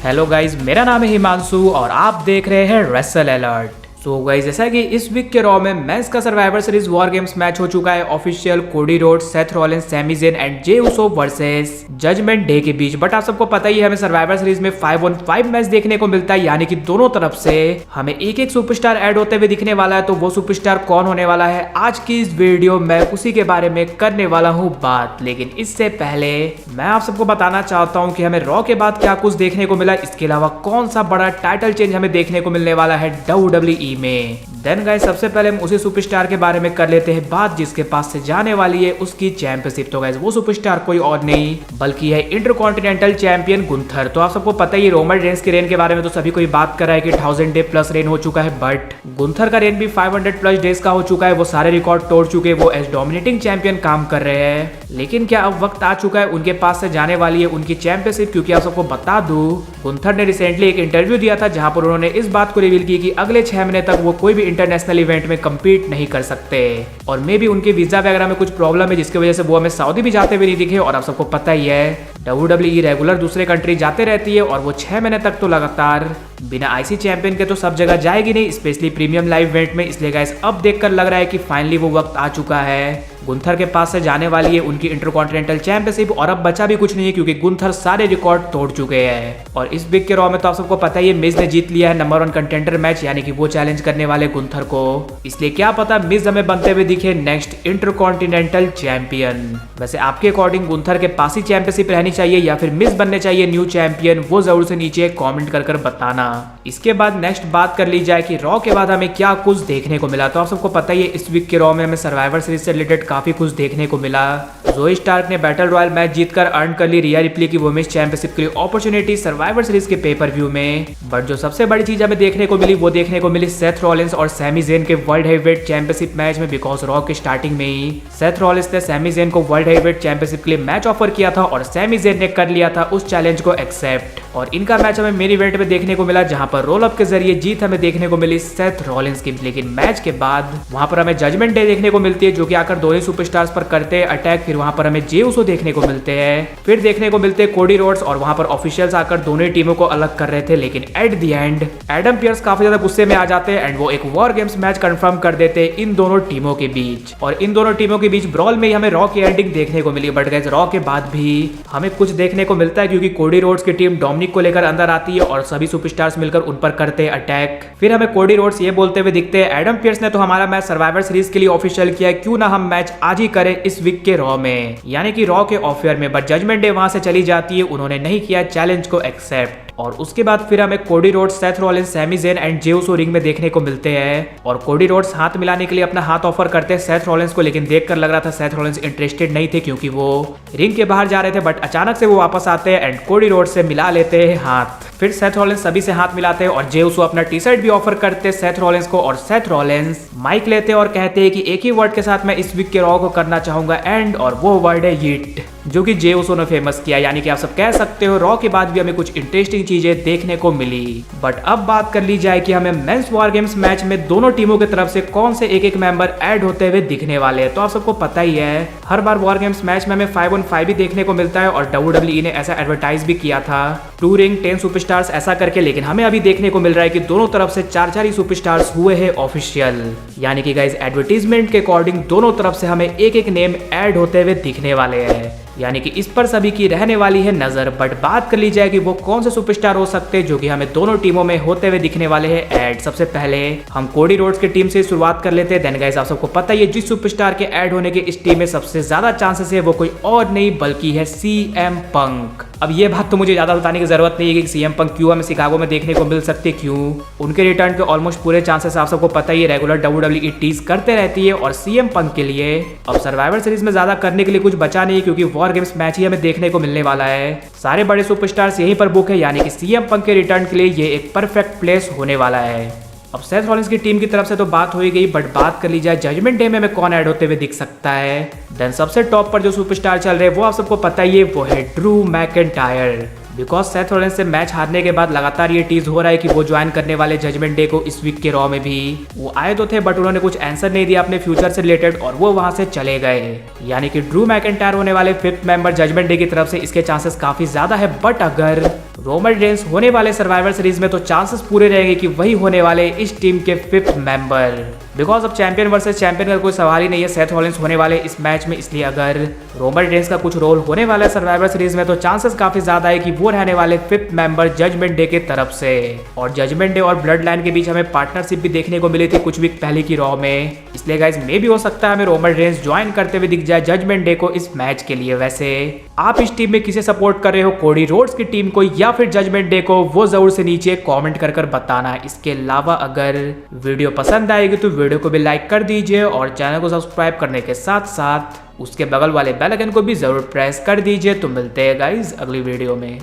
Hello guys, मेरा नाम है हिमांशु और आप देख रहे हैं रेसल अलर्ट। तो गाइज, जैसा कि इस वीक के रॉ में मेंस का Survivor Series War Games match हो चुका है official Cody Rhodes, Seth Rollins, Sami Zayn and Jey Uso versus Judgment Day के बीच। बट आप सबको पता ही है हमें सर्वाइवर सीरीज में 5-on-5 मैच देखने को मिलता है, यानी कि दोनों तरफ से हमें एक एक सुपरस्टार ऐड होते हुए दिखने वाला है। तो वो सुपरस्टार कौन होने वाला है आज की इस वीडियो में उसी के बारे में करने वाला हूँ बात। लेकिन इससे पहले मैं आप सबको बताना चाहता हूँ कि हमें रॉ के बाद क्या कुछ देखने को मिला, इसके अलावा कौन सा बड़ा टाइटल चेंज हमें देखने को मिलने वाला है WWE में। देन गाइस, सबसे पहले हम उसी सुपरस्टार के बारे में कर लेते हैं बात जिसके पास से जाने वाली है उसकी चैंपियनशिप। तो गाइस, वो सुपरस्टार कोई और नहीं बल्कि है इंटरकॉन्टिनेंटल चैंपियन गुंथर। तो आप सबको पता ही रोमन रेंस के रेन के बारे में तो सभी कोई बात कर रहा है कि 1000 डे प्लस रेन हो चुका है, बट गुंथर का रेन भी 500 प्लस डेज का हो चुका है। वो सारे रिकॉर्ड तोड़ चुके हैं, वो एज डोमिनेटिंग चैंपियन काम कर रहे हैं। लेकिन क्या अब वक्त आ चुका है उनके पास से जाने वाली है उनकी चैंपियनशिप? क्योंकि आप सबको बता दूं, गुंथर ने रिसेंटली एक इंटरव्यू दिया था जहां पर उन्होंने इस बात को रिवील की कि अगले 6 महीने तक वो कोई भी इंटरनेशनल इवेंट में कम्पीट नहीं कर सकते और मे भी उनके वीजा वगैरह में कुछ प्रॉब्लम है जिसकी वजह से वो हमें सऊदी भी जाते हुए नहीं दिखे। और आप सबको पता ही है WWE रेगुलर दूसरे कंट्री जाते रहती है और वो 6 महीने तक तो लगातार बिना आईसी चैंपियन के तो सब जगह जाएगी नहीं, स्पेशली प्रीमियम लाइव इवेंट में। इसलिए गाइस, अब देखकर लग रहा है कि फाइनली वो वक्त आ चुका है, गुंथर के पास से जाने वाली है उनकी इंटरकॉन्टिनेंटल चैंपियनशिप। और अब बचा भी कुछ नहीं है क्योंकि गुंथर सारे रिकॉर्ड तोड़ चुके हैं। और इस बिग के रॉ में तो आप सबको पता ही है मिज ने जीत लिया है नंबर 1 कंटेंडर मैच, यानी कि वो चैलेंज करने वाले गुंथर को। इसलिए क्या पता मिज हमें बनते हुए दिखे नेक्स्ट इंटरकॉन्टिनेंटल चैंपियन। वैसे आपके अकॉर्डिंग गुंथर के पास ही चैंपियनशिप रहनी चाहिए या फिर मिज बनने चाहिए न्यू चैंपियन? वो जरूर से नीचे कॉमेंट कर बताना। इसके बाद नेक्स्ट बात कर ली जाए कि रॉ के बाद हमें क्या कुछ देखने को मिला। तो आप सबको पता ही है इस वीक के रॉ में हमें सर्वाइवर सीरीज से रिलेटेड काफी कुछ देखने को मिला। ज़ोई स्टार्क ने बैटल रॉयल मैच जीतकर अर्न कर ली रिया रिप्ली की वुमेन्स चैंपियनशिप के लिए अपॉर्चुनिटी सर्वाइवर सीरीज के पेपर व्यू में। बट जो सबसे बड़ी चीज हमें देखने को मिली वो देखने को मिली सेथ रॉलिंस और सैमी ज़ेन के वर्ल्ड हेवीवेट चैंपियनशिप मैच में। बिकॉज रॉ के स्टार्टिंग में ही सेथ रॉलिंस ने सैमी ज़ेन को वर्ल्ड हेवीवेट चैंपियनशिप के लिए मैच ऑफर किया था और सैमी ज़ेन ने कर लिया था उस चैलेंज को एक्सेप्ट। और इनका मैच हमें मेन इवेंट में देखने को मिला जहां पर रोल अप के जरिए जीत हमें देखने को मिली सेथ रॉलिंस की। लेकिन मैच के बाद वहां पर हमें जजमेंट डे देखने को मिलती है जो कि आकर दोनों सुपरस्टार्स पर करते हैं अटैक। फिर वहां पर हमें जे उसो देखने को मिलते हैं, फिर देखने को मिलते हैं कोडी रोड्स और वहां पर ऑफिशियल्स आकर दोनों टीमों को अलग कर रहे थे। लेकिन at the end Adam Pearce काफी ज्यादा गुस्से में आ जाते हैं एंड वो एक वॉर गेम्स मैच कंफर्म कर देते हैं इन दोनों टीमों के बीच। और इन दोनों टीमों के बीच ब्रॉल में ही हमें रॉ की एंडिंग देखने को मिली। बट गाइस, रॉ के बाद भी हमें कुछ देखने को मिलता है क्योंकि कोडी रोड्स की टीम डोमिनिक को लेकर अंदर आती है और सभी सुपरस्टार्स मिलकर उन पर करते हैं अटैक। फिर हमें कोडी रोड्स ये बोलते हुए दिखते हैं, एडम पियर्स ने तो हमारा मैच सर्वाइवर सीरीज के लिए ऑफिशियल किया है, क्यों ना हम मैच आज ही करें इस वीक के रॉ में, यानी कि रॉ के ऑफर में। बट जजमेंट डे वहां से चली जाती है, उन्होंने नहीं किया चैलेंज को एक्सेप्ट। और उसके बाद फिर हमें Cody Rhodes, Seth Rollins, Sami Zayn and Jey Uso ring में देखने को मिलते हैं। और कोडी रोड्स हाथ मिलाने के लिए अपना हाथ ऑफर करते हैं सेथ रॉलिंस को, लेकिन देखकर लग रहा था सेथ रॉलिंस इंटरेस्टेड नहीं थे क्योंकि वो रिंग के बाहर जा रहे थे। बट अचानक से वो वापस आते हैं एंड कोडी रोड्स से मिला लेते हैं हाथ। फिर सेथ रॉलिंस सभी से हाथ मिलाते हैं और जे उसो अपना टी शर्ट भी ऑफर करते हैं सेथ रॉलिंस को। और सेथ रॉलिंस माइक लेते हैं और कहते हैं कि एक ही वर्ड के साथ मैं इस वीक के रॉ को करना चाहूंगा एंड, और वो वर्ड है यीट, जो कि जे उसो ने फेमस किया। यानी कि आप सब कह सकते हो रॉ के बाद भी हमें कुछ इंटरेस्टिंग चीजें देखने को मिली। बट अब बात कर ली जाए कि हमें मेंस वॉर गेम्स मैच में दोनों टीमों की तरफ से कौन से एक एक मेंबर ऐड होते हुए दिखने वाले हैं। तो आप सबको पता ही है हर बार वॉर गेम्स मैच में हमें 5-on-5 भी देखने को मिलता है और WWE ने ऐसा एडवर्टाइज भी किया था 2 रिंग 10 सुपरस्टार्स ऐसा करके। लेकिन हमें अभी देखने को मिल रहा है कि दोनों तरफ से 4-4 ही सुपरस्टार्स हुए हैं ऑफिशियल। यानी कि गाइस, एडवर्टीजमेंट के अकॉर्डिंग दोनों तरफ से हमें एक एक नेम ऐड होते हुए दिखने वाले हैं, यानी कि इस पर सभी की रहने वाली है नजर। बट बात कर ली जाए कि वो कौन से सुपरस्टार हो सकते हैं जो कि हमें दोनों टीमों में होते हुए दिखने वाले हैं ऐड। सबसे पहले हम कोडी रोड्स की टीम से शुरुआत कर लेते हैं। देन गाइस, आप सबको पता ही है जिस सुपरस्टार के ऐड होने के इस टीम में सबसे ज्यादा चांसेस है वो कोई और नहीं बल्कि है CM पंक। अब ये बात तो मुझे ज्यादा बताने की जरूरत नहीं है कि CM पंक क्यों हमें शिकागो में देखने को मिल सकते, क्यों उनके रिटर्न के ऑलमोस्ट पूरे चांसेस आप सबको पता ही है रेगुलर WWE टीज करते रहती है। और CM पंक के लिए अब सर्वाइवर सीरीज में ज्यादा करने के लिए कुछ बचा नहीं क्योंकि वॉर गेम्स मैच ही हमें देखने को मिलने वाला है। सारे बड़े सुपरस्टार्स यहीं पर बुक है, यानी कि CM पंक के रिटर्न के लिए ये एक परफेक्ट प्लेस होने वाला है। अब सेथ रॉलिंस की टीम की तरफ से तो बात हो ही गई, बट बात कर ली जाए जजमेंट डे में हमें कौन ऐड होते हुए दिख सकता है। देन सबसे टॉप पर जो सुपरस्टार चल रहे हैं वो आप सबको पता ही है, वो है Drew McIntyre. Because Seth Rollins से मैच हारने के बाद लगातार ये टीज हो रहा है कि वो ज्वाइन करने वाले जजमेंट डे को इस वीक के रॉ में भी। वो आए तो थे बट उन्होंने कुछ आंसर नहीं दिया अपने फ्यूचर से रिलेटेड और वो वहां से चले गए। यानी कि ड्रू मैकिंटायर होने वाले 5th मेंबर जजमेंट डे की तरफ से इसके चांसेस काफी ज्यादा है। बट अगर रोमन रेंस होने वाले सर्वाइवर सीरीज में तो चांसेस पूरे रहेंगे कि वही होने वाले इस टीम के 5th मेंबर, बिकॉज अब चैंपियन वर्सेस चैंपियन का कोई सवाल ही नहीं है। सेथ रॉलिंस होने वाले इस मैच में, इसलिए अगर रोमन रेंस का कुछ रोल होने वाला है सर्वाइवर सीरीज में तो चांसेस काफी ज्यादा है कि वो रहने वाले 5th मेंबर जजमेंट डे के तरफ से। और जजमेंट डे और ब्लड लाइन के बीच हमें पार्टनरशिप भी देखने को मिली थी कुछ वीक पहले की रॉ में, इसलिए गाइस मे भी हो सकता है हमें रोमन रेंस ज्वाइन करते हुए दिख जाए जजमेंट डे को इस मैच के लिए। वैसे आप इस टीम में किसे सपोर्ट कर रहे हो, कोडी रोड्स की टीम को या फिर जजमेंट डे को, वो जरूर से नीचे कमेंट कर बताना। इसके अलावा अगर वीडियो पसंद आएगी तो वीडियो को भी लाइक कर दीजिए और चैनल को सब्सक्राइब करने के साथ साथ उसके बगल वाले बेल आइकन को भी जरूर प्रेस कर दीजिए। तो मिलते हैं गाइस अगली वीडियो में।